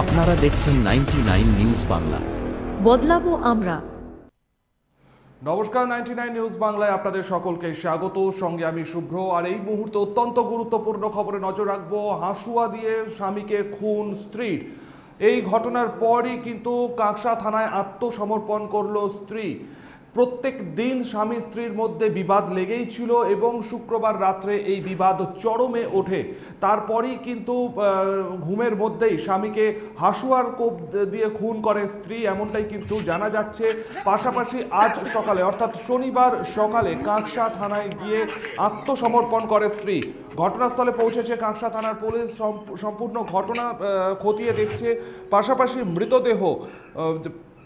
আপনারা দেখছেন 99 নিউজ বাংলা। বদলাবো আমরা। নমস্কার, 99 নিউজ বাংলায় আপনাদের সকলকে স্বাগত। সঙ্গে আমি শুভ্র। আর এই মুহূর্তে অত্যন্ত গুরুত্বপূর্ণ খবরে নজর রাখবো। হাসুয়া দিয়ে স্বামীকে খুন স্ত্রীর, এই ঘটনার পরই কিন্তু কাকসা থানায় আত্মসমর্পণ করলো স্ত্রী। প্রত্যেক দিন স্বামী স্ত্রীর মধ্যে বিবাদ লেগেই ছিল এবং শুক্রবার রাত্রে এই বিবাদ চরমে ওঠে। তারপরই কিন্তু ঘুমের মধ্যেই স্বামীকে হাসুয়ার কোপ দিয়ে খুন করে স্ত্রী, এমনটাই কিন্তু জানা যাচ্ছে। পাশাপাশি আজ সকালে অর্থাৎ শনিবার সকালে কাকসা থানায় গিয়ে আত্মসমর্পণ করে স্ত্রী। ঘটনাস্থলে পৌঁছেছে কাকসা থানার পুলিশ, সম্পূর্ণ ঘটনা খতিয়ে দেখছে। পাশাপাশি মৃতদেহ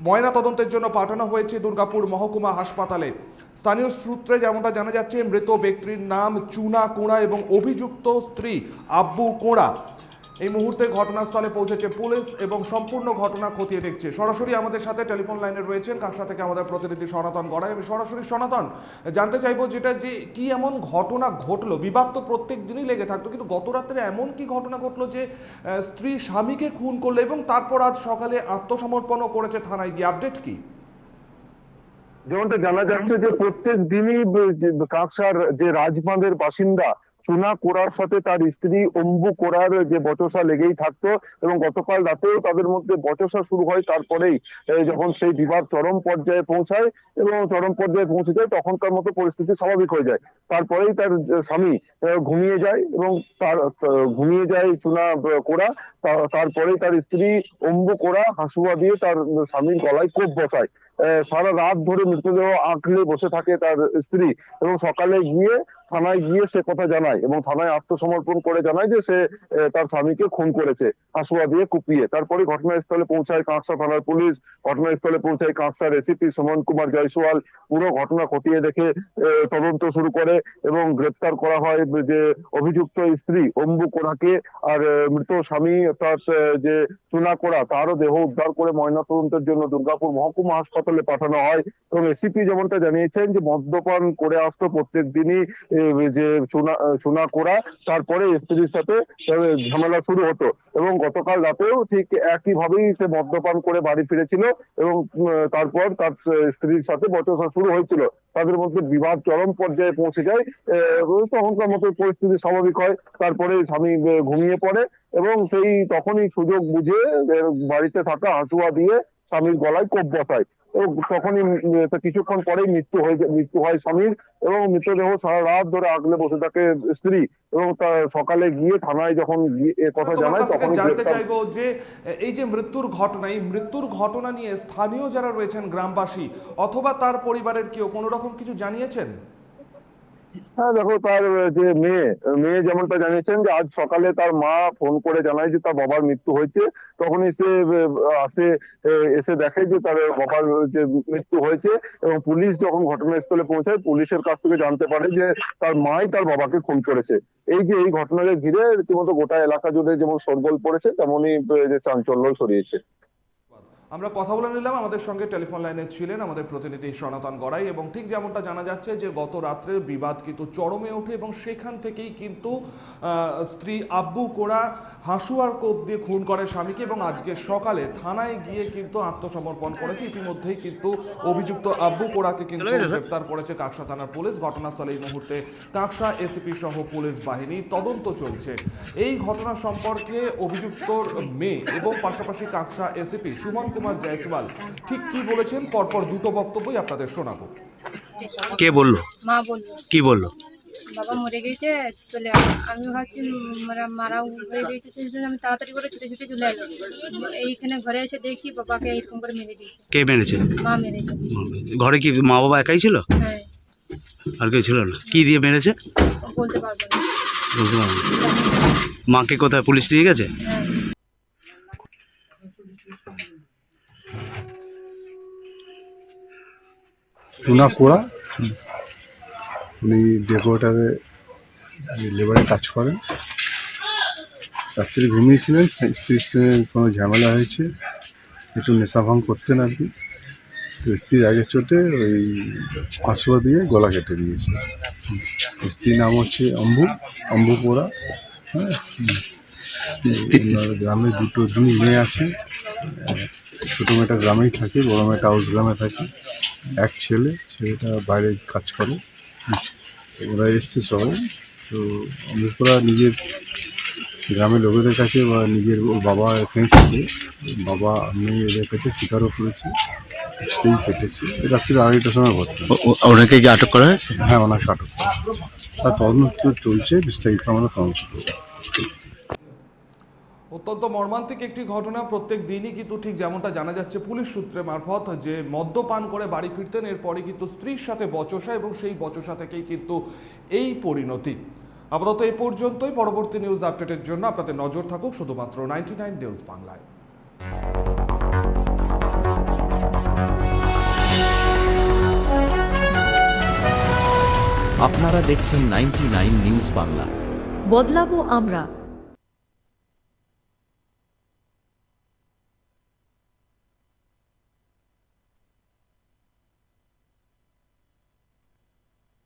ময়না তদন্তের জন্য পাঠানো হয়েছে দুর্গাপুর মহকুমা হাসপাতালে। স্থানীয় সূত্রে যেমনটা জানা যাচ্ছে, মৃত ব্যক্তির নাম চুনা কোঁড়া এবং অভিযুক্ত স্ত্রী আব্বু কোঁড়া। এই মুহূর্তে ঘটনাস্থলে পৌঁছেছে পুলিশ এবং সম্পূর্ণ ঘটনা খতিয়ে দেখছে। সরাসরি আমাদের সাথে টেলিফোন লাইনে রয়েছেন কাকসা থেকে আমাদের প্রতিনিধি সনাতন গড়াই। আমি সরাসরি সনাতন জানতে চাইবো, যেটা যে কি এমন ঘটনা ঘটলো? বিবাদ তো প্রত্যেক দিনই লেগে থাকতো, কিন্তু গত রাত্রে এমন কি ঘটনা ঘটলো যে স্ত্রী স্বামীকে খুন করলো এবং তারপর আজ সকালে আত্মসমর্পণও করেছে থানায় গিয়ে? আপডেট কি? যেমনটা জানা যাচ্ছে যে প্রত্যেক দিনই কাকসার যে রাজবাঁধের বাসিন্দা চুনা কোড়ার সাথে তার স্ত্রী অম্বু কোড়ার যে বচসা লেগেই থাকতো এবং গতকাল রাতেও তাদের মধ্যে বচসা শুরু হয়। তারপরেই যখন সেই বিবাদ চরম পর্যায়ে পৌঁছায় এবং চরম পর্যায়ে পৌঁছে যায়, তখনকার মতো পরিস্থিতি স্বাভাবিক হয়ে যায়। তারপরেই তার স্বামী ঘুমিয়ে যায় এবং তার ঘুমিয়ে যায় চুনা কোড়া। তারপরেই তার স্ত্রী অম্বু কোড়া হাসুয়া দিয়ে তার স্বামীর গলায় কোপ বসায়। সারা রাত ধরে মৃতদেহ আঁকড়ে বসে থাকে তার স্ত্রী এবং সকালে গিয়ে থানায় গিয়ে সে কথা জানায় এবং থানায় আত্মসমর্পণ করে জানায় যে সে তার স্বামীকে খুন করেছে হাসুয়া দিয়ে কুপিয়ে। তারপরে ঘটনাস্থলে পৌঁছায় কাকসা থানার পুলিশ, ঘটনাস্থলে পৌঁছায় কাকসার এসিপি সুমন কুমার জয়সওয়াল। পুরো ঘটনা খতিয়ে দেখে তদন্ত শুরু করে এবং গ্রেপ্তার করা হয় যে অভিযুক্ত স্ত্রী অম্বু কোড়াকে। আর মৃত স্বামী অর্থাৎ যে চুনা কোড়া, তারও দেহ উদ্ধার করে ময়নাতদন্তের জন্য দুর্গাপুর মহকুমা হাসপাতালে পাঠানো হয়। এবং এসিপি যেমনটা জানিয়েছেন যে মদ্যপান করে আসতো প্রত্যেক দিনই যে চুনা কোড়া, তারপরে স্ত্রীর সাথে ঝামেলা শুরু হতো এবং গতকাল রাতেও ঠিক একই ভাবেই সে মদ্যপান করে বাড়ি ফিরেছিল এবং তারপর তার স্ত্রীর সাথে বচসা শুরু হয়েছিল। তাদের মধ্যে বিবাদ চরম পর্যায়ে পৌঁছে যায়। তখনকার মতো পরিস্থিতি স্বাভাবিক হয়। তারপরে স্বামী ঘুমিয়ে পড়ে এবং সেই তখনই সুযোগ বুঝে বাড়িতে থাকা হাসুয়া দিয়ে স্বামীর গলায় কোপ বসায় এবং তখনই কিছুক্ষণ পরেই মৃত্যু হয় স্বামীর এবং মৃতদেহ সারা রাত ধরে আগলে বসে থাকে স্ত্রী এবং তার সকালে গিয়ে থানায় যখন কথা জানায় তখন জানতে চাইবো যে এই যে মৃত্যুর ঘটনা, এই মৃত্যুর ঘটনা নিয়ে স্থানীয় যারা রয়েছেন গ্রামবাসী অথবা তার পরিবারের কেউ কোনো রকম কিছু জানিয়েছেন? হ্যাঁ, দেখো, তার যে মেয়ে যেমনটা জানিয়েছেন যে আজ সকালে তার মা ফোন করে জানায় যে তার বাবার মৃত্যু হয়েছে। তখনই সে আসে, এসে দেখে যে তার বাবার যে মৃত্যু হয়েছে এবং পুলিশ যখন ঘটনাস্থলে পৌঁছায় পুলিশের কাছ থেকে জানতে পারে যে তার মাই তার বাবাকে খুন করেছে। এই ঘটনাকে ঘিরে রীতিমতো গোটা এলাকা জুড়ে যেমন শোরগোল পড়েছে, তেমনই যে চাঞ্চল্য ছড়িয়েছে। আমরা কথা বলে নিলাম। আমাদের সঙ্গে টেলিফোন লাইনে ছিলেন আমাদের প্রতিনিধি সনাতন গড়াই এবং ঠিক যেমনটা জানা যাচ্ছে যে গত রাত্রে বিবাদ কিন্তু চরমে ওঠে এবং সেখান থেকেই কিন্তু স্ত্রী আব্বু কোড়া হাসুয়ার কোপ দিয়ে খুন করে স্বামীকে এবং আজকে সকালে থানায় গিয়ে কিন্তু আত্মসমর্পণ করেছে। ইতিমধ্যেই কিন্তু অভিযুক্ত আব্বু কোড়াকে কিন্তু গ্রেপ্তার করেছে কাকসা থানার পুলিশ। ঘটনাস্থলে এই মুহূর্তে কাকসা এসিপি সহ পুলিশ বাহিনী তদন্ত চলছে। এই ঘটনা সম্পর্কে অভিযুক্তর মেয়ে এবং পাশাপাশি কাকসা এসিপি সুমন কুমার জয়সওয়াল ঠিক কি বলেছেন, পরপর দুটো বক্তব্যই আপনাদের শোনাবো। কে বললো? মা বললো। কি বললো? বাবা মরে গেছে, চলে আসো। আমি ভাবছি মারা হয়ে গেছে, সেই জন্য আমি তাড়াতাড়ি করে ছুটে ছুটে চলে এলো। এইখানে ঘরে এসে দেখছি বাবাকে এরকম করে মেরে দিয়েছে। কে মেরেছে? মা মেরেছে। ঘরে কি মা বাবা একাই ছিল? হ্যাঁ। আর কেউ ছিল না? কি দিয়ে মেরেছে বলতে পারবো না। বলতে পারবো না। মাকে কোথায় পুলিশ নিয়ে গেছে? হ্যাঁ। চুনা কোড়া, উনি ডেকোরেটারে লেবারে কাজ করেন। রাত্রে ঘুমিয়েছিলেন, স্ত্রীর সঙ্গে কোনো ঝামেলা হয়েছে, একটু নেশা ভাঙ করতেন আর কি। তো স্ত্রীর আগের চোটে ওই হাসুয়া দিয়ে গলা কেটে দিয়েছে। স্ত্রীর নাম হচ্ছে অম্বু কোড়া। হ্যাঁ, ওনার গ্রামে দুই মেয়ে আছে। ছোট মেয়েটা গ্রামেই থাকে, বড় মেয়েটা হাউস গ্রামে থাকে। এক ছেলেটা বাইরে কাজ করে। ওরা এসছে সবাই। তো অমৃতরা নিজের গ্রামের লোকেদের কাছে বা নিজের ওর বাবা এখানে থাকে, বাবা মেয়ে এদের কাছে স্বীকারও করেছে, সেই কেটেছে। রাত্রি 2:30টার সময় ঘটনা। ওনাকে কি আটক করা হয়েছে? হ্যাঁ, ওনাকে আটক করা হয়েছে। আর তদন্ত চলছে, বিস্তারিত আমরা তদন্ত করবো। অত্যন্ত মর্মান্তিক একটি ঘটনা। প্রত্যেক দিনই কিন্তু ঠিক যেমনটা জানা যাচ্ছে পুলিশ সূত্রে মারফত, যে মদ্যপান করে বাড়ি ফিরতেন, এরপরে কিন্তু স্ত্রীর সাথে বচসা, এবং সেই বচসা থেকেই কিন্তু এই পরিণতি। আপাতত এই পর্যন্তই। পরবর্তী নিউজ আপডেটের জন্য আপনাদের নজর থাকুক শুধুমাত্র 99 নিউজ বাংলায়। আপনারা দেখছেন 99 নিউজ বাংলা। বদলাবো আমরা।